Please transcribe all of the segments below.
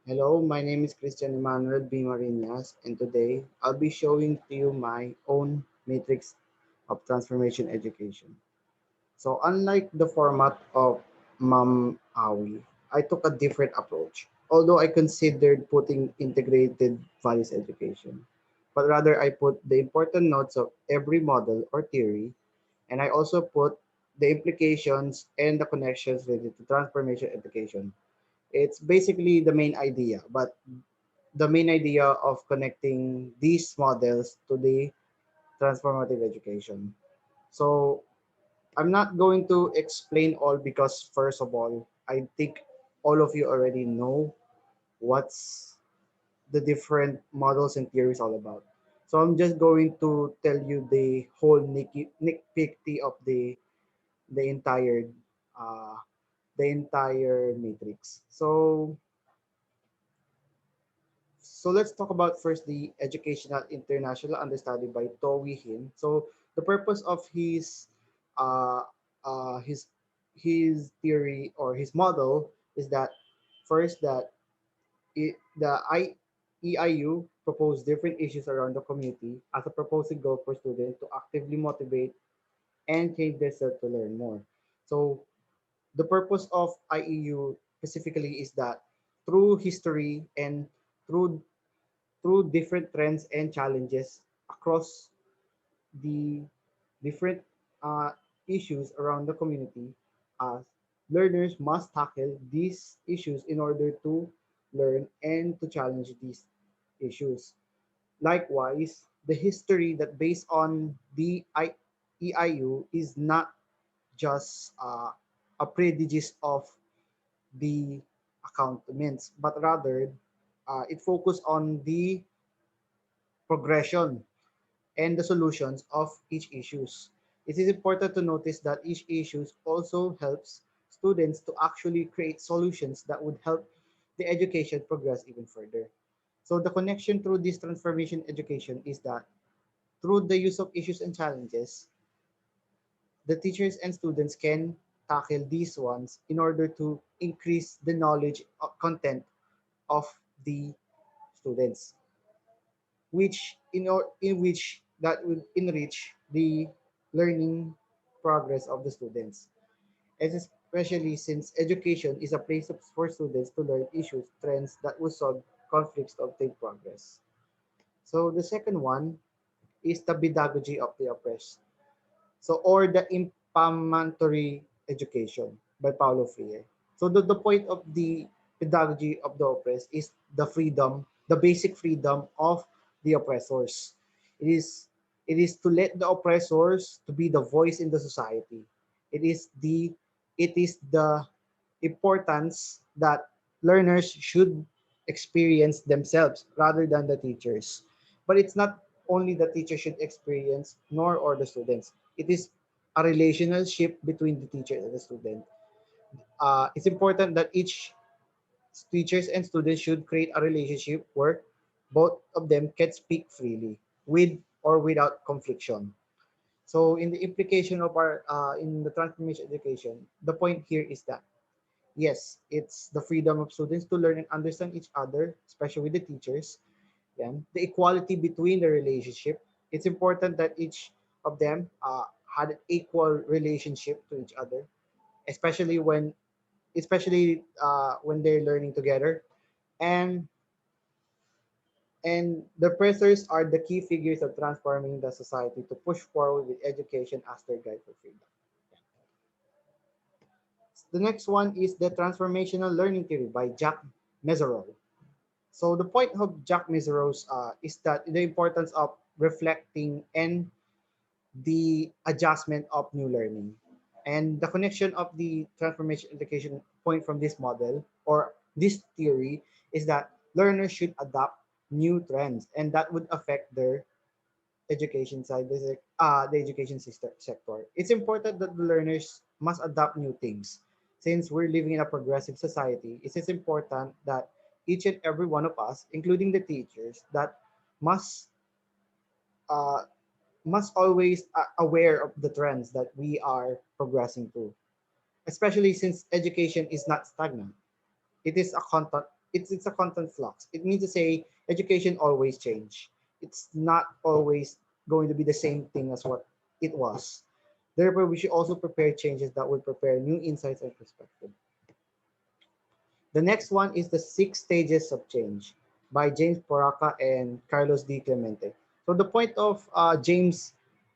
Hello, my name is Christian Emmanuel B. Marinas, and today I'll be showing to you my own matrix of transformation education. So, unlike the format of Mam Awi, I took a different approach, although I considered putting integrated values education. But rather, I put the important notes of every model or theory, and I also put the implications and the connections related to transformation education. It's basically the main idea, but the main idea of connecting these models to the transformative education. So I'm not going to explain all because first of all, I think all of you already know what's the different models and theories all about. So I'm just going to tell you the whole nitpicky of the entire uh, the entire matrix. So let's talk about first the Educational International Understudy by Towi Hin. So the purpose of uh, uh, his his theory or his model is that first that the EIU proposed different issues around the community as a proposed goal for students to actively motivate and change themselves to learn more. So the purpose of IEU specifically is that through history and through through different trends and challenges across the different uh, issues around the community, uh, learners must tackle these issues in order to learn and to challenge these issues. Likewise, the history that based on the EIU is not just a prejudice of the accountments, but rather it focused on the progression and the solutions of each issues. It is important to notice that each issues also helps students to actually create solutions that would help the education progress even further. So the connection through this transformation education is that through the use of issues and challenges, the teachers and students can tackle these ones in order to increase the knowledge content of the students, which in which that will enrich the learning progress of the students, and especially since education is a place for students to learn issues, trends that will solve conflicts to obtain progress. So the second one is the pedagogy of the oppressed. So or the implementary education by Paulo Freire. So the point of the pedagogy of the oppressed is the freedom, the basic freedom of the oppressors. It is it is to let the oppressors to be the voice in the society. It is the importance that learners should experience themselves rather than the teachers. But it's not only the teacher should experience nor or the students. It is a relationship between the teacher and the student. It's important that each teachers and students should create a relationship where both of them can speak freely with or without confliction. So in the implication of our in the transformation education, the point here is that yes, it's the freedom of students to learn and understand each other, especially with the teachers. Yan. The equality between the relationship. It's important that each of them had an equal relationship to each other, especially when they're learning together. And the professors are the key figures of transforming the society to push forward with education as their guide for freedom. The next one is the transformational learning theory by Jack Meserol. So the point of Jack Meseros is that the importance of reflecting and the adjustment of new learning. And the connection of the transformation education point from this model or this theory is that learners should adopt new trends and that would affect their education side, the education sector. It's important that the learners must adopt new things. Since we're living in a progressive society, it is important that each and every one of us, including the teachers, that must uh, must always aware of the trends that we are progressing to, especially since education is not stagnant. It is a constant. it's a constant flux. It means to say education always change. It's not always going to be the same thing as what it was. Therefore, we should also prepare changes that will prepare new insights and perspective. The next one is the Six Stages of Change by James Poraca and Carlos D. Clemente. So the point of James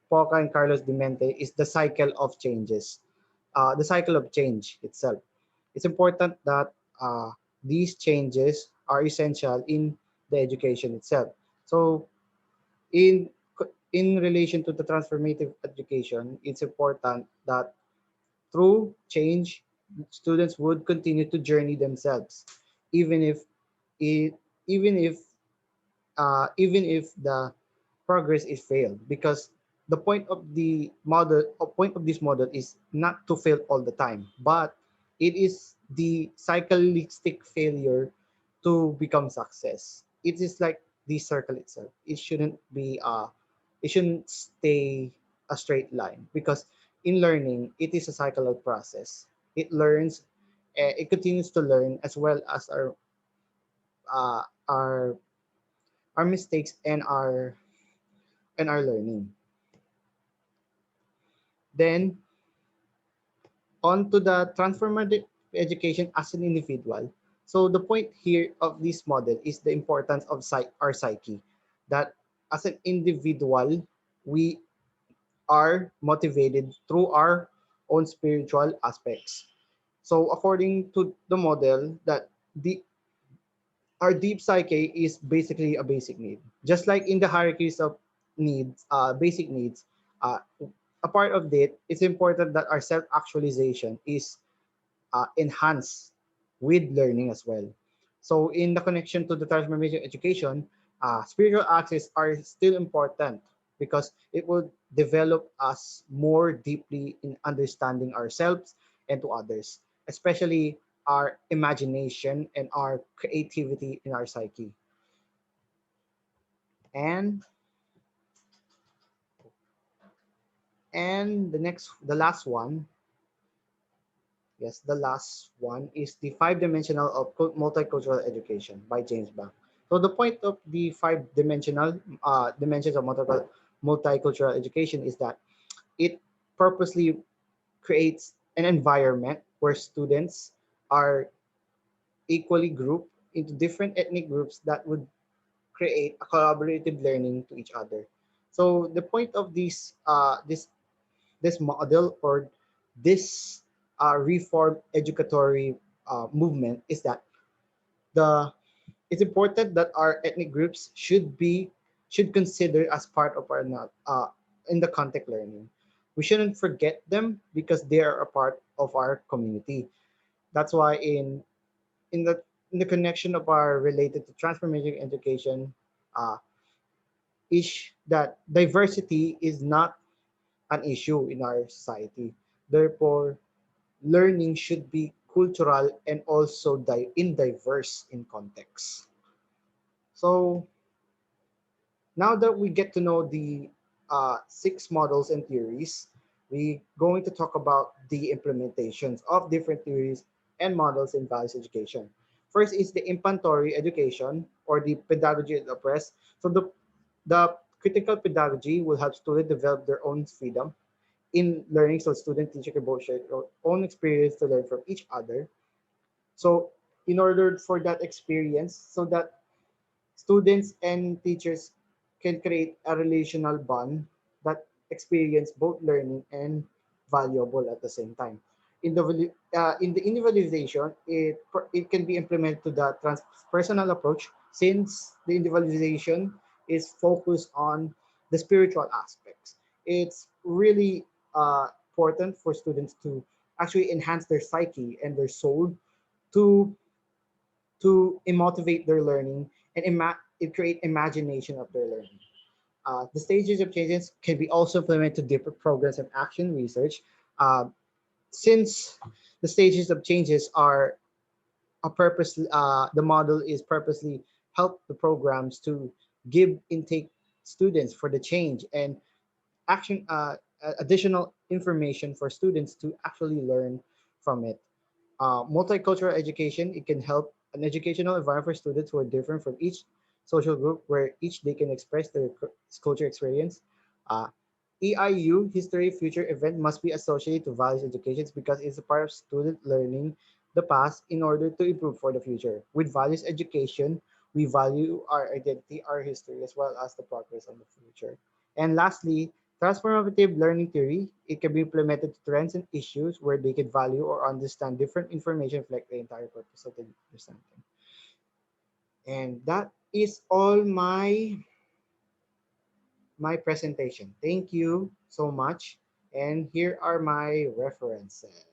Poraca and Carlos Demente is the cycle of changes, the cycle of change itself. It's important that these changes are essential in the education itself. So in in relation to the transformative education, it's important that through change, students would continue to journey themselves, even if it, even if even if the progress is failed, because the point of the model, point of this model is not to fail all the time, but it is the cyclistic failure to become success. It is like the circle itself. It shouldn't stay a straight line, because in learning it is a cycle of process. It learns, it continues to learn, as well as uh, our our mistakes and our learning. Then on to the transformative education as an individual. So the point here of this model is the importance of our psyche. That as an individual, we are motivated through our own spiritual aspects. So according to the model, that the our deep psyche is basically a basic need. Just like in the hierarchies of needs, basic needs, uh, a part of it, it's important that our self-actualization is enhanced with learning as well. So in the connection to the transformative education, spiritual access are still important, because it will develop us more deeply in understanding ourselves and to others, especially our imagination and our creativity in our psyche. And the last one, yes, the last one is the five-dimensional of multicultural education by James Bank. So the point of the five-dimensional dimensions of multicultural education is that it purposely creates an environment where students are equally grouped into different ethnic groups that would create a collaborative learning to each other. So the point of this model, or this reform educatory movement, is that the it's important that our ethnic groups should consider as part of our in the contact learning. We shouldn't forget them, because they are a part of our community. That's why in the in the connection of our related to transformative education, uh, is that diversity is not an issue in our society. Therefore, learning should be cultural and also in diverse in context. So now that we get to know the six models and theories, we're going to talk about the implementations of different theories and models in values education. First is the implantory education, or the pedagogy of the oppressed. So the critical pedagogy will help students develop their own freedom in learning, so student teacher can both share their own experience to learn from each other. So in order for that experience, so that students and teachers can create a relational bond that experience both learning and valuable at the same time. In the individualization, it can be implemented to the transpersonal approach, since the individualization is focused on the spiritual aspects. It's really important for students to actually enhance their psyche and their soul to motivate their learning and it create imagination of their learning. The stages of changes can be also implemented to different programs of action research. Uh, since the stages of changes are the model is purposely help the programs to give intake students for the change and action additional information for students to actually learn from it. Multicultural education, it can help an educational environment for students who are different from each social group, where each they can express their culture experience. Uh, EIU, History Future Event, must be associated to values education because it's a part of student learning the past in order to improve for the future. With values education, we value our identity, our history, as well as the progress of the future. And lastly, transformative learning theory, it can be implemented to trends and issues where they can value or understand different information reflect the entire purpose of the understanding. And that is all my presentation. Thank you so much. And here are my references.